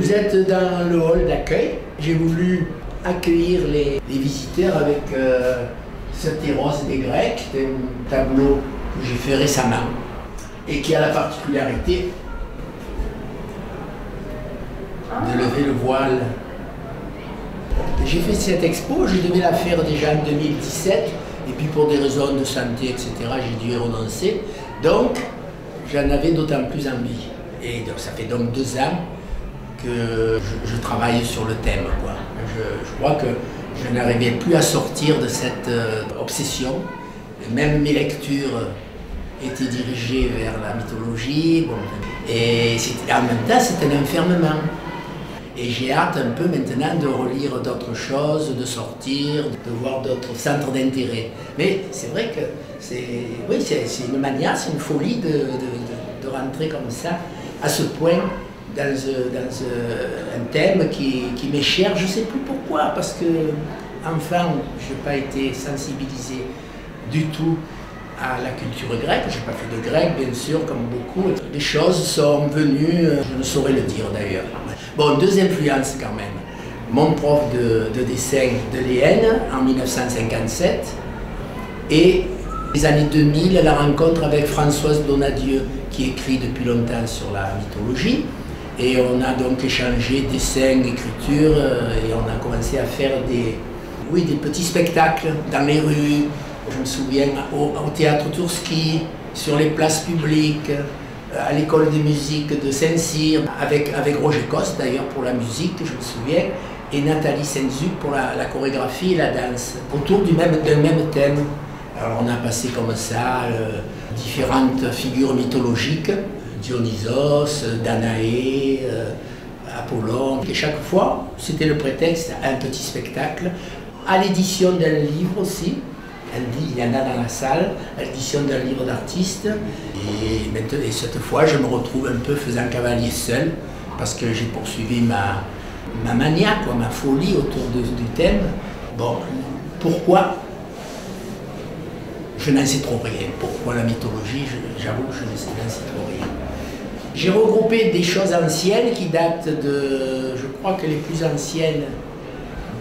Vous êtes dans le hall d'accueil. J'ai voulu accueillir les visiteurs avec ce Tyros des Grecs, un tableau que j'ai fait récemment et qui a la particularité de lever le voile. J'ai fait cette expo, je devais la faire déjà en 2017 et puis pour des raisons de santé, etc., j'ai dû y renoncer. Donc, j'en avais d'autant plus envie. Et donc, ça fait donc 2 ans que je travaille sur le thème, quoi. Je crois que je n'arrivais plus à sortir de cette obsession. Et même mes lectures étaient dirigées vers la mythologie. Bon, et en même temps, c'est un enfermement. Et j'ai hâte un peu maintenant de relire d'autres choses, de sortir, de voir d'autres centres d'intérêt. Mais c'est vrai que c'est une mania, c'est une folie de rentrer comme ça, à ce point, dans un thème qui m'est cher. Je ne sais plus pourquoi, parce que, enfant, je n'ai pas été sensibilisé du tout à la culture grecque. Je n'ai pas fait de grec, bien sûr, comme beaucoup. Les choses sont venues, je ne saurais le dire d'ailleurs. Bon, 2 influences quand même. Mon prof de dessin de l'EN en 1957 et les années 2000, la rencontre avec Françoise Donadieu qui écrit depuis longtemps sur la mythologie. Et on a donc échangé dessin, écriture et on a commencé à faire des petits spectacles dans les rues. Je me souviens au théâtre Tourski, sur les places publiques, à l'école de musique de Saint-Cyr, avec Roger Coste d'ailleurs pour la musique, je me souviens, et Nathalie Saint-Zuc pour la chorégraphie et la danse, autour d'un même thème. Alors on a passé comme ça différentes figures mythologiques, Dionysos, Danaé, Apollon, et chaque fois c'était le prétexte à un petit spectacle, à l'édition d'un livre aussi. Il y en a dans la salle, à l'édition d'un livre d'artiste. Et cette fois, je me retrouve un peu faisant cavalier seul, parce que j'ai poursuivi ma mania, quoi, ma folie autour du thème. Bon, pourquoi? Je n'en sais trop rien. Pourquoi la mythologie? J'avoue que je n'en sais trop rien. J'ai regroupé des choses anciennes qui datent de... Je crois que les plus anciennes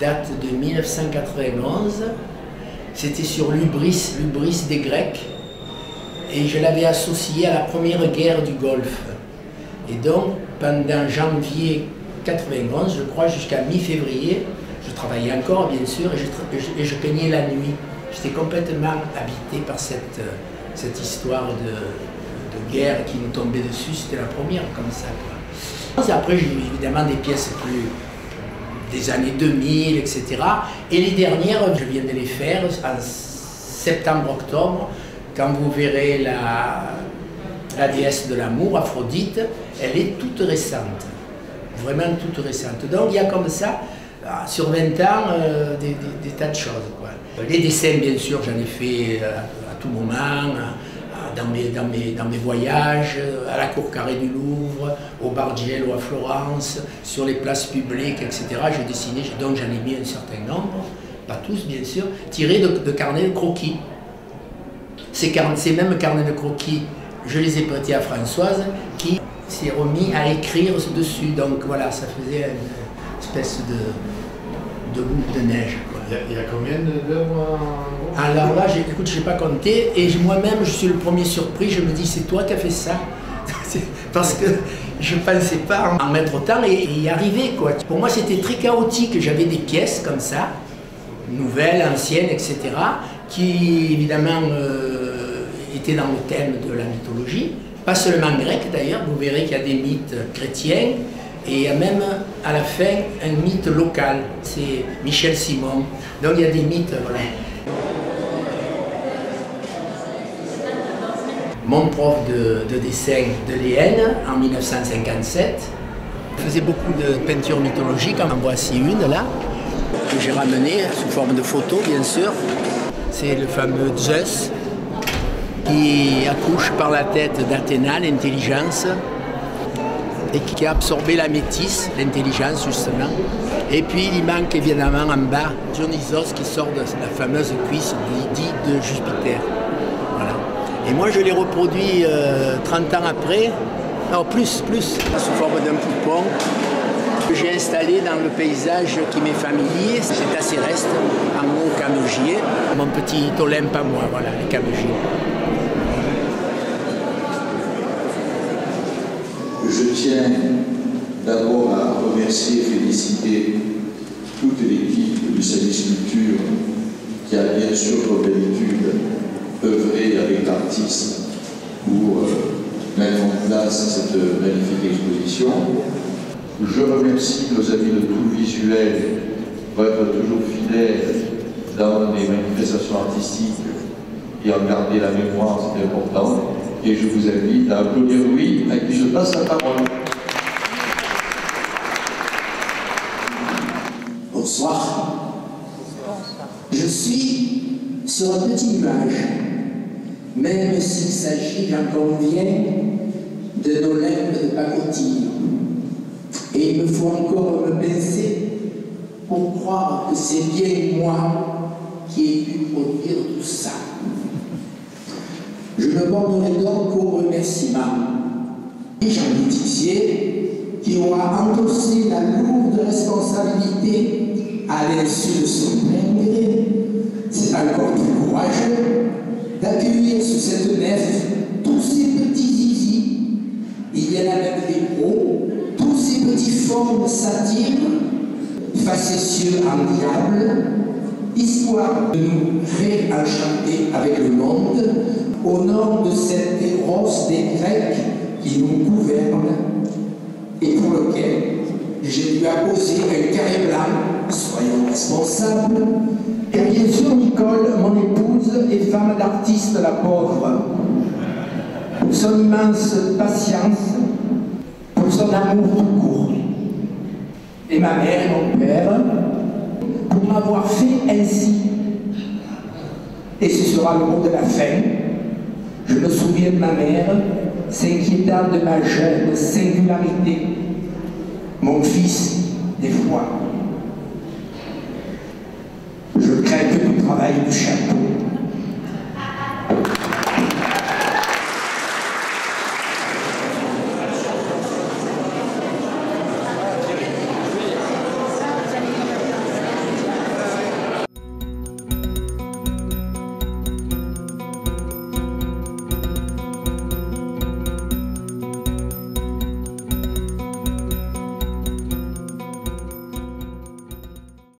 datent de 1991. C'était sur l'Ubris des Grecs, et je l'avais associé à la première guerre du Golfe. Et donc, pendant janvier 91, je crois, jusqu'à mi-février, je travaillais encore, bien sûr, et je peignais la nuit. J'étais complètement habité par cette histoire de guerre qui nous tombait dessus. C'était la première, comme ça, quoi. Après, j'ai eu évidemment des pièces des années 2000, etc. Et les dernières, je viens de les faire en septembre-octobre, quand vous verrez la déesse de l'amour, Aphrodite, elle est toute récente, vraiment toute récente. Donc il y a comme ça, sur 20 ans, des tas de choses, quoi. Les dessins, bien sûr, j'en ai fait à tout moment, dans mes voyages, à la cour carrée du Louvre, au Bargello à Florence, sur les places publiques, etc. J'ai dessiné, donc j'en ai mis un certain nombre, pas tous bien sûr, tirés de carnets de croquis. Ces mêmes carnets de croquis, je les ai prêtés à Françoise, qui s'est remis à écrire dessus. Donc voilà, ça faisait une espèce de boule de neige, quoi. Il y a combien d'œuvres? Alors là, écoute, je n'ai pas compté, et moi-même, je suis le premier surpris, je me dis, c'est toi qui as fait ça? Parce que je ne pensais pas en mettre autant et y arriver, quoi. Pour moi, c'était très chaotique, j'avais des pièces comme ça, nouvelles, anciennes, etc., qui, évidemment, étaient dans le thème de la mythologie, pas seulement grec d'ailleurs, vous verrez qu'il y a des mythes chrétiens, et il y a même à la fin un mythe local, c'est Michel Simon. Donc il y a des mythes, voilà. Mon prof de dessin de l'EN en 1957 faisait beaucoup de peintures mythologiques, en voici une là, que j'ai ramenée sous forme de photo bien sûr. C'est le fameux Zeus qui accouche par la tête d'Athéna, l'intelligence, et qui a absorbé la métisse, l'intelligence justement. Et puis il manque évidemment en bas Dionysos qui sort de la fameuse cuisse de Jupiter. Voilà. Et moi je l'ai reproduit 30 ans après, non plus, sous forme d'un poupon. J'ai installé dans le paysage qui m'est familier, c'est à Céreste, en Haut-Camegier, mon petit Olympe à moi, voilà, les Camegiers. Je tiens d'abord à remercier et féliciter toute l'équipe du service culture qui a bien sûr, comme d'habitude, œuvré avec l'artiste pour mettre en place cette magnifique exposition. Je remercie nos amis de Tout Visuel pour être toujours fidèles dans les manifestations artistiques et en garder la mémoire, c'est important. Et je vous invite à applaudir Louis, à qui je passe la parole. Bonsoir. Je suis sur un petit nuage, même s'il s'agit, j'en conviens, de l'Olympe de pacotille. Et il me faut encore me pincer pour croire que c'est bien moi qui ai pu produire tout ça. Je ne bornerai donc qu'au remerciement. Et Jean Tissier, qui aura endossé la lourde responsabilité à l'insu de son plein gré, c'est encore plus courageux d'accueillir sous cette nef tous ces petits zizi. Il y en a même des pros, tous ces petits formes satires, facétieux en diable, histoire de nous réenchanter avec le monde au nom de cette héros des Grecs qui nous gouverne et pour lequel j'ai dû apposer un carré blanc, soyons responsables. Et bien sûr Nicole, mon épouse et femme d'artiste, la pauvre, pour son immense patience, pour son amour tout court. Et ma mère et mon père, pour m'avoir fait ainsi. Et ce sera le mot de la fin. Je me souviens de ma mère, s'inquiétant de ma jeune singularité. Mon fils, des fois. Je crains que du travail du chien.